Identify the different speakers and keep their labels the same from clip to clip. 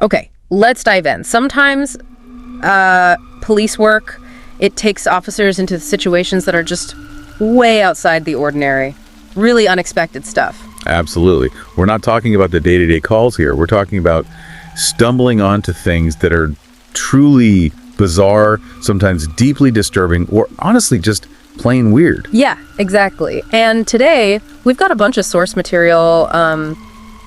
Speaker 1: Okay, let's dive in. Sometimes police work, it takes officers into situations that are just way outside the ordinary. Really unexpected stuff.
Speaker 2: Absolutely. We're not talking about the day-to-day calls here. We're talking about stumbling onto things that are truly bizarre, sometimes deeply disturbing, or honestly just plain weird.
Speaker 1: Yeah, exactly. And today, we've got a bunch of source material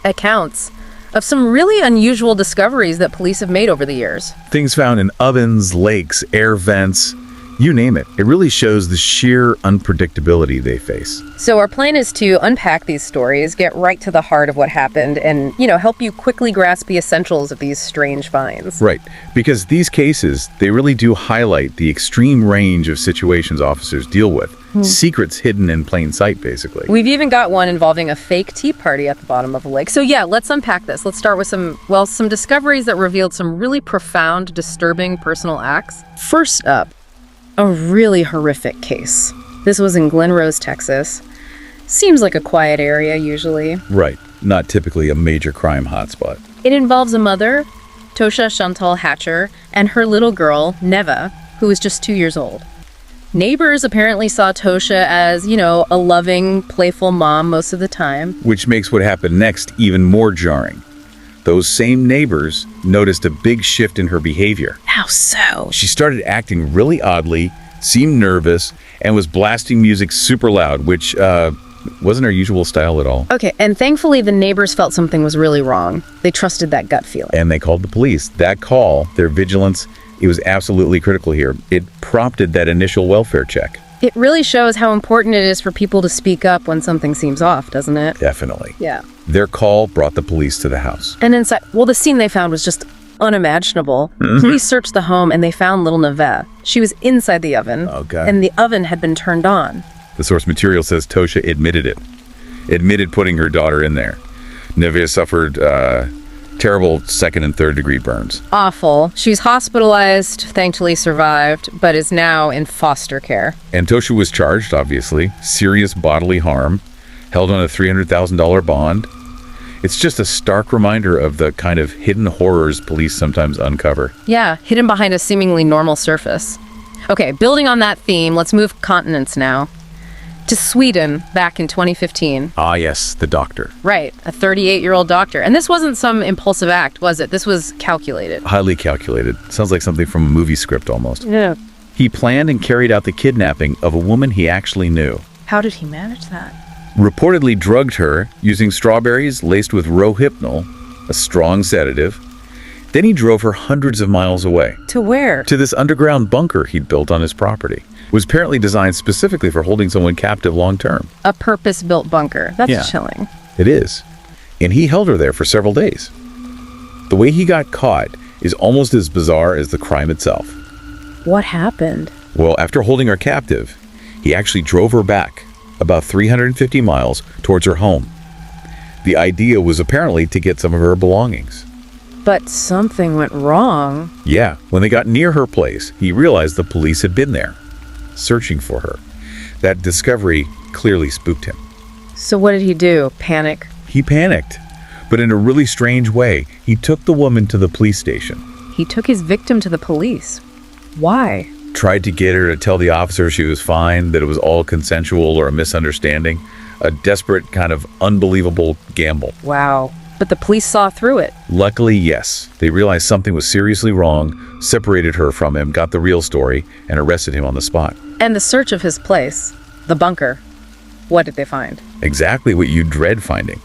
Speaker 1: accounts of some really unusual discoveries that police have made over the years.
Speaker 2: Things found in ovens, lakes, air vents, you name it. It really shows the sheer unpredictability they face.
Speaker 1: So our plan is to unpack these stories, get right to the heart of what happened, and, help you quickly grasp the essentials of these strange finds.
Speaker 2: Right, because these cases, they really do highlight the extreme range of situations officers deal with. Secrets hidden in plain sight, basically.
Speaker 1: We've even got one involving a fake tea party at the bottom of a lake. So yeah, let's unpack this. Let's start with some discoveries that revealed some really profound, disturbing personal acts. First up, a really horrific case. This was in Glen Rose, Texas. Seems like a quiet area usually.
Speaker 2: Right, not typically a major crime hotspot.
Speaker 1: It involves a mother, Tosha Chantal Hatcher, and her little girl, Neva, who was just 2 years old. Neighbors apparently saw Tosha as, a loving, playful mom most of the time.
Speaker 2: Which makes what happened next even more jarring. Those same neighbors noticed a big shift in her behavior.
Speaker 1: How so?
Speaker 2: She started acting really oddly, seemed nervous, and was blasting music super loud, which wasn't her usual style at all.
Speaker 1: Okay, and thankfully the neighbors felt something was really wrong. They trusted that gut feeling.
Speaker 2: And they called the police. That call, their vigilance, it was absolutely critical here. It prompted that initial welfare check.
Speaker 1: It really shows how important it is for people to speak up when something seems off, doesn't it?
Speaker 2: Definitely.
Speaker 1: Yeah.
Speaker 2: Their call brought the police to the house.
Speaker 1: And inside, the scene they found was just unimaginable. Police searched the home and they found little Neva. She was inside the oven.
Speaker 2: Okay.
Speaker 1: And the oven had been turned on.
Speaker 2: The source material says Tosha admitted it. Admitted putting her daughter in there. Neva suffered terrible second and third degree burns.
Speaker 1: Awful. She's hospitalized, thankfully survived, but is now in foster care.
Speaker 2: And Tosha was charged, obviously. Serious bodily harm. Held on a $300,000 bond. It's just a stark reminder of the kind of hidden horrors police sometimes uncover.
Speaker 1: Yeah, hidden behind a seemingly normal surface. Okay, building on that theme, let's move continents now. To Sweden back in 2015.
Speaker 2: Ah, yes, the doctor.
Speaker 1: Right, a 38-year-old doctor. And this wasn't some impulsive act, was it? This was calculated.
Speaker 2: Highly calculated. Sounds like something from a movie script almost.
Speaker 1: Yeah.
Speaker 2: He planned and carried out the kidnapping of a woman he actually knew.
Speaker 1: How did he manage that?
Speaker 2: Reportedly drugged her using strawberries laced with Rohypnol, a strong sedative. Then he drove her hundreds of miles away.
Speaker 1: To where?
Speaker 2: To this underground bunker he'd built on his property. It was apparently designed specifically for holding someone captive long term.
Speaker 1: A purpose-built bunker. That's chilling.
Speaker 2: It is. And he held her there for several days. The way he got caught is almost as bizarre as the crime itself.
Speaker 1: What happened?
Speaker 2: Well, after holding her captive, he actually drove her back about 350 miles towards her home. The idea was apparently to get some of her belongings.
Speaker 1: But something went wrong.
Speaker 2: Yeah, when they got near her place, he realized the police had been there, searching for her. That discovery clearly spooked him.
Speaker 1: So what did he do? Panic?
Speaker 2: He panicked, but in a really strange way. He took the woman to the police station.
Speaker 1: He took his victim to the police. Why?
Speaker 2: Tried to get her to tell the officer she was fine, that it was all consensual or a misunderstanding. A desperate, kind of unbelievable gamble.
Speaker 1: Wow. But the police saw through it.
Speaker 2: Luckily, yes. They realized something was seriously wrong, separated her from him, got the real story, and arrested him on the spot.
Speaker 1: And the search of his place, the bunker, what did they find?
Speaker 2: Exactly what you dread finding.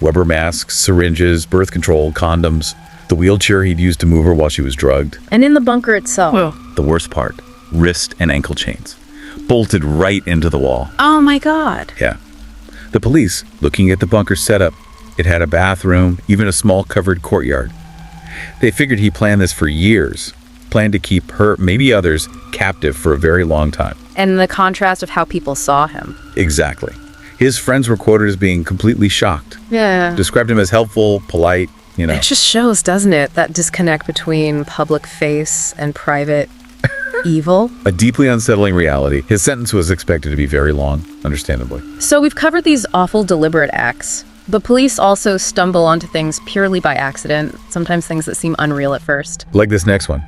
Speaker 2: Weber masks, syringes, birth control, condoms, the wheelchair he'd used to move her while she was drugged.
Speaker 1: And in the bunker itself?
Speaker 2: The worst part, wrist and ankle chains, bolted right into the wall.
Speaker 1: Oh my God.
Speaker 2: Yeah. The police, looking at the bunker setup, it had a bathroom, even a small covered courtyard. They figured he planned this for years, planned to keep her, maybe others, captive for a very long time.
Speaker 1: And the contrast of how people saw him.
Speaker 2: Exactly. His friends were quoted as being completely shocked.
Speaker 1: Yeah.
Speaker 2: Described him as helpful, polite,
Speaker 1: It just shows, doesn't it, that disconnect between public face and private evil.
Speaker 2: A deeply unsettling reality. His sentence was expected to be very long, understandably.
Speaker 1: So we've covered these awful deliberate acts. But police also stumble onto things purely by accident, sometimes things that seem unreal at first.
Speaker 2: Like this next one.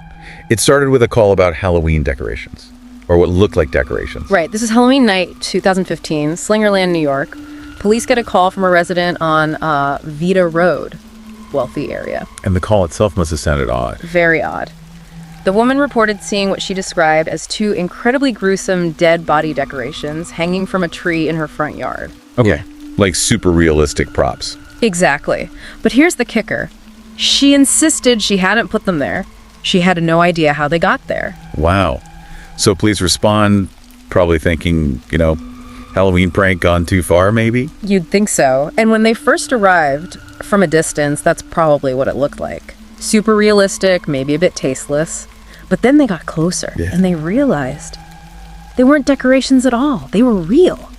Speaker 2: It started with a call about Halloween decorations, or what looked like decorations.
Speaker 1: Right, this is Halloween night 2015, Slingerland, New York. Police get a call from a resident on Vita Road, wealthy area.
Speaker 2: And the call itself must have sounded odd.
Speaker 1: Very odd. The woman reported seeing what she described as two incredibly gruesome dead body decorations hanging from a tree in her front yard.
Speaker 2: Okay. Like super realistic props.
Speaker 1: Exactly. But here's the kicker. She insisted she hadn't put them there. She had no idea how they got there.
Speaker 2: Wow. So police respond, probably thinking, Halloween prank gone too far, maybe?
Speaker 1: You'd think so. And when they first arrived, from a distance, that's probably what it looked like. Super realistic, maybe a bit tasteless. But then they got closer, and they realized they weren't decorations at all. They were real.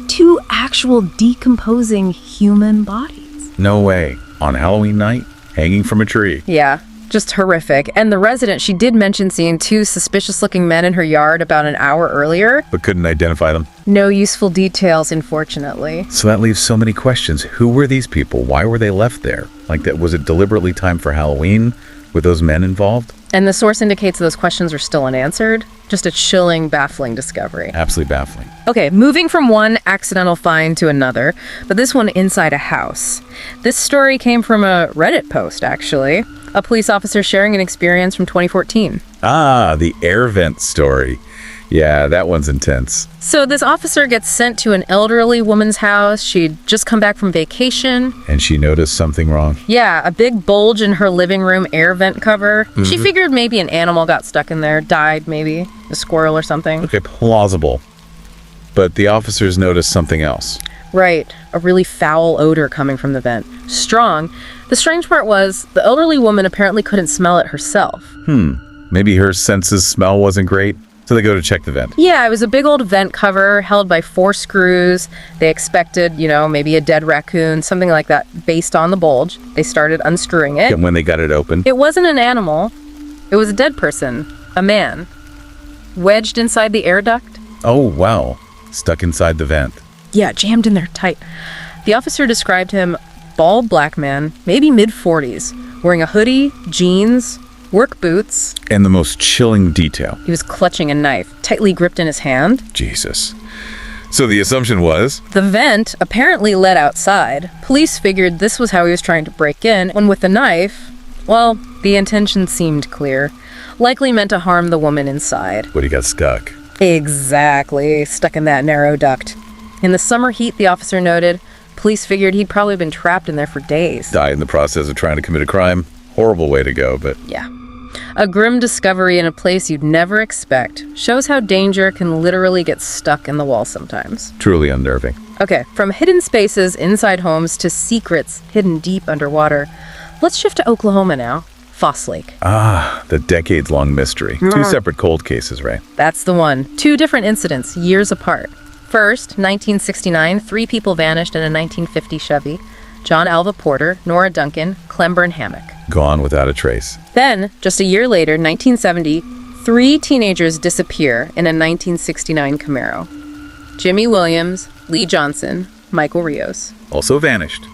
Speaker 1: Two actual decomposing human bodies.
Speaker 2: No way. On Halloween night, hanging from a tree.
Speaker 1: Yeah, just horrific. And the resident, she did mention seeing two suspicious-looking men in her yard about an hour earlier.
Speaker 2: But couldn't identify them.
Speaker 1: No useful details, unfortunately.
Speaker 2: So that leaves so many questions. Who were these people? Why were they left there? Like, that was it deliberately timed for Halloween with those men involved?
Speaker 1: And the source indicates those questions are still unanswered. Just a chilling, baffling discovery.
Speaker 2: Absolutely baffling.
Speaker 1: Okay, moving from one accidental find to another, but this one inside a house. This story came from a Reddit post, actually. A police officer sharing an experience from 2014.
Speaker 2: Ah, the air vent story. Yeah, that one's intense.
Speaker 1: So this officer gets sent to an elderly woman's house. She'd just come back from vacation.
Speaker 2: And she noticed something wrong.
Speaker 1: Yeah, a big bulge in her living room air vent cover. She figured maybe an animal got stuck in there, died maybe, a squirrel or something.
Speaker 2: Okay, plausible. But the officers noticed something else.
Speaker 1: Right, a really foul odor coming from the vent. Strong. The strange part was, the elderly woman apparently couldn't smell it herself.
Speaker 2: Maybe her senses smell wasn't great, so they go to check the vent.
Speaker 1: Yeah, it was a big old vent cover held by 4 screws. They expected, maybe a dead raccoon, something like that, based on the bulge. They started unscrewing it.
Speaker 2: And when they got it open,
Speaker 1: It wasn't an animal. It was a dead person, a man, wedged inside the air duct.
Speaker 2: oh wow, stuck inside the vent.
Speaker 1: Yeah, jammed in there tight. The officer described him bald black man, maybe mid-40s, wearing a hoodie, jeans, work boots.
Speaker 2: And the most chilling detail.
Speaker 1: He was clutching a knife, tightly gripped in his hand.
Speaker 2: Jesus. So the assumption was,
Speaker 1: The vent apparently led outside. Police figured this was how he was trying to break in, when with the knife, well, the intention seemed clear. Likely meant to harm the woman inside.
Speaker 2: but he got stuck.
Speaker 1: Exactly, stuck in that narrow duct. In the summer heat, the officer noted, police figured he'd probably been trapped in there for days.
Speaker 2: Died in the process of trying to commit a crime. Horrible way to go, but
Speaker 1: Yeah. A grim discovery in a place you'd never expect. Shows how danger can literally get stuck in the wall sometimes.
Speaker 2: truly unnerving.
Speaker 1: Okay, from hidden spaces inside homes to secrets hidden deep underwater. Let's shift to Oklahoma now. Foss Lake.
Speaker 2: Ah, the decades-long mystery. 2 separate cold cases, Ray.
Speaker 1: That's the one. 2 different incidents, years apart. First, 1969, 3 people vanished in a 1950 Chevy. John Alva Porter, Nora Duncan, Clemburn Hammock.
Speaker 2: Gone without a trace.
Speaker 1: Then, just a year later, 1970, 3 teenagers disappear in a 1969 Camaro. Jimmy Williams, Lee Johnson, Michael Rios.
Speaker 2: Also vanished.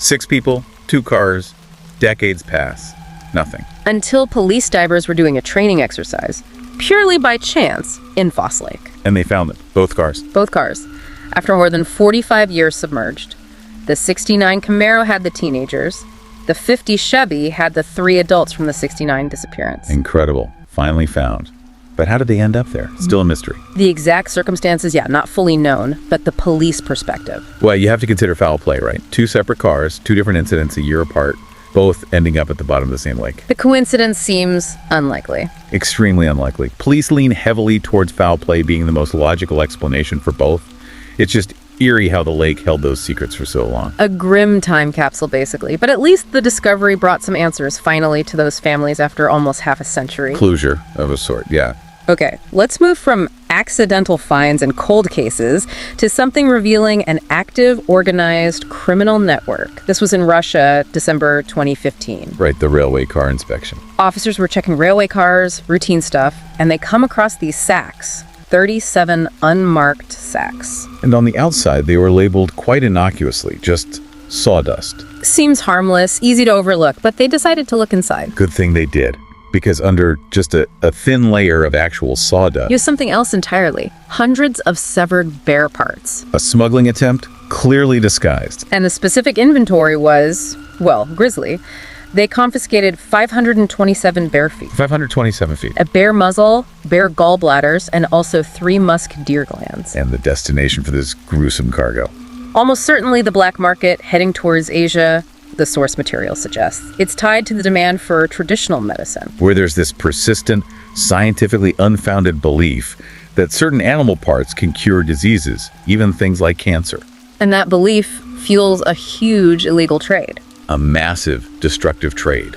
Speaker 2: 6 people, 2 cars, decades pass. Nothing.
Speaker 1: Until police divers were doing a training exercise, purely by chance, in Foss Lake.
Speaker 2: And they found them, both cars.
Speaker 1: Both cars, after more than 45 years submerged. The 69 Camaro had the teenagers. The 50 Chevy had the 3 adults from the 69 disappearance.
Speaker 2: Incredible. Finally found. But how did they end up there? Still a mystery.
Speaker 1: The exact circumstances, not fully known, but the police perspective.
Speaker 2: Well, you have to consider foul play, right? 2 separate cars, 2 different incidents a year apart, both ending up at the bottom of the same lake.
Speaker 1: The coincidence seems unlikely.
Speaker 2: Extremely unlikely. Police lean heavily towards foul play being the most logical explanation for both. It's just eerie how the lake held those secrets for so long.
Speaker 1: A grim time capsule, basically. But at least the discovery brought some answers, finally, to those families after almost half a century.
Speaker 2: Closure of a sort, yeah.
Speaker 1: Okay, let's move from accidental finds and cold cases to something revealing an active, organized criminal network. This was in Russia, December 2015.
Speaker 2: Right, the railway car inspection.
Speaker 1: Officers were checking railway cars, routine stuff, and they come across these sacks. 37 unmarked sacks.
Speaker 2: And on the outside, they were labeled quite innocuously, just Sawdust.
Speaker 1: Seems harmless, easy to overlook, but they decided to look inside.
Speaker 2: Good thing they did, because under just a thin layer of actual sawdust,
Speaker 1: It was something else entirely. Hundreds of severed bear parts.
Speaker 2: a smuggling attempt clearly disguised.
Speaker 1: And the specific inventory was, well, grisly. They confiscated 527 bear feet,
Speaker 2: 527 feet.
Speaker 1: a bear muzzle, bear gallbladders, and also 3 musk deer glands.
Speaker 2: And the destination for this gruesome cargo.
Speaker 1: Almost certainly the black market heading towards Asia, the source material suggests. It's tied to the demand for traditional medicine.
Speaker 2: Where there's this persistent, scientifically unfounded belief that certain animal parts can cure diseases, even things like cancer.
Speaker 1: And that belief fuels a huge illegal trade.
Speaker 2: A massive, destructive trade.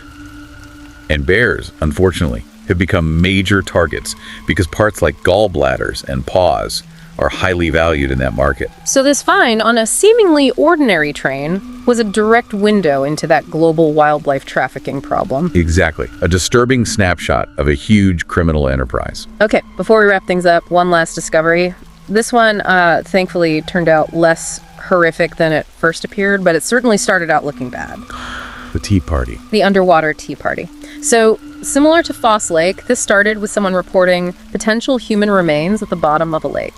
Speaker 2: And bears, unfortunately, have become major targets because parts like gallbladders and paws are highly valued in that market.
Speaker 1: So this find on a seemingly ordinary train was a direct window into that global wildlife trafficking problem.
Speaker 2: Exactly. A disturbing snapshot of a huge criminal enterprise.
Speaker 1: Okay, before we wrap things up, one last discovery. This one, thankfully, turned out less horrific than it first appeared, but it certainly started out looking bad.
Speaker 2: The Tea Party.
Speaker 1: The underwater tea party. So, similar to Foss Lake, this started with someone reporting potential human remains at the bottom of a lake.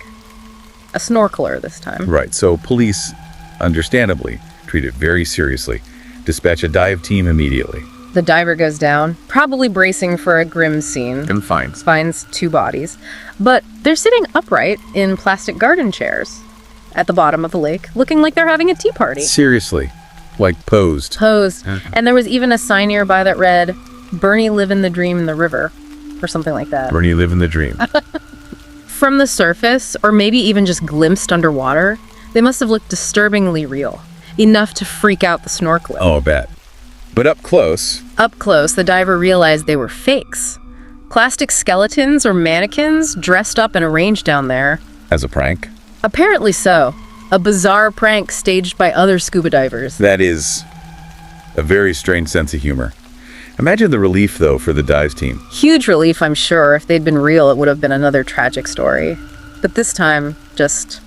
Speaker 1: A snorkeler this time.
Speaker 2: Right, so police, understandably, treat it very seriously. Dispatch a dive team immediately.
Speaker 1: The diver goes down, probably bracing for a grim scene.
Speaker 2: And finds.
Speaker 1: Finds 2 bodies. But they're sitting upright in plastic garden chairs at the bottom of the lake, looking like they're having a tea party.
Speaker 2: Seriously. Like posed.
Speaker 1: Posed. And there was even a sign nearby that read, "Bernie livin' the dream in the river," or something like that.
Speaker 2: Bernie living the dream.
Speaker 1: From the surface, or maybe even just glimpsed underwater, they must have looked disturbingly real. Enough to freak out the snorkeler.
Speaker 2: Oh, I bet. But up close,
Speaker 1: Up close, the diver realized they were fakes. Plastic skeletons or mannequins dressed up and arranged down there.
Speaker 2: as a prank,
Speaker 1: Apparently so. A bizarre prank staged by other scuba divers.
Speaker 2: that is a very strange sense of humor. Imagine the relief, though, for the dives team.
Speaker 1: Huge relief, I'm sure. If they'd been real, it would have been another tragic story. But this time, just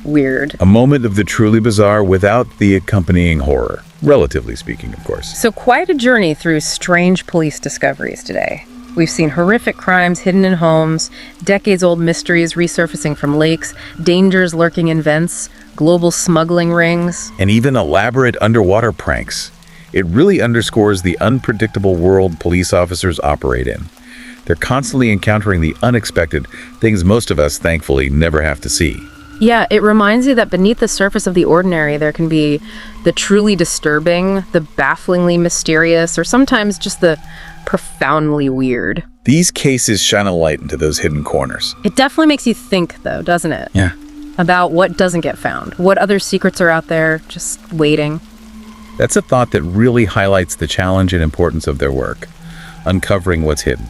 Speaker 1: weird.
Speaker 2: A moment of the truly bizarre without the accompanying horror. Relatively speaking, of course.
Speaker 1: So quite a journey through strange police discoveries today. We've seen horrific crimes hidden in homes, decades-old mysteries resurfacing from lakes, dangers lurking in vents, global smuggling rings.
Speaker 2: And even elaborate underwater pranks. It really underscores the unpredictable world police officers operate in. They're constantly encountering the unexpected, things most of us, thankfully, never have to see.
Speaker 1: Yeah, it reminds you that beneath the surface of the ordinary, there can be the truly disturbing, the bafflingly mysterious, or sometimes just the profoundly weird.
Speaker 2: These cases shine a light into those hidden corners.
Speaker 1: It definitely makes you think, though, doesn't it?
Speaker 2: Yeah.
Speaker 1: About what doesn't get found, what other secrets are out there just waiting.
Speaker 2: That's a thought that really highlights the challenge and importance of their work, uncovering what's hidden.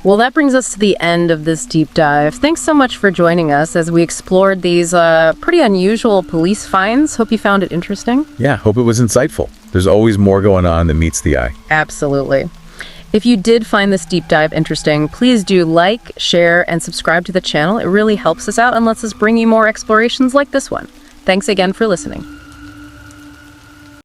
Speaker 1: Well, that brings us to the end of this deep dive. Thanks so much for joining us as we explored these pretty unusual police finds. Hope you found it interesting.
Speaker 2: Yeah, hope it was insightful. There's always more going on than meets the eye.
Speaker 1: Absolutely. If you did find this deep dive interesting, please do like, share, and subscribe to the channel. It really helps us out and lets us bring you more explorations like this one. Thanks again for listening.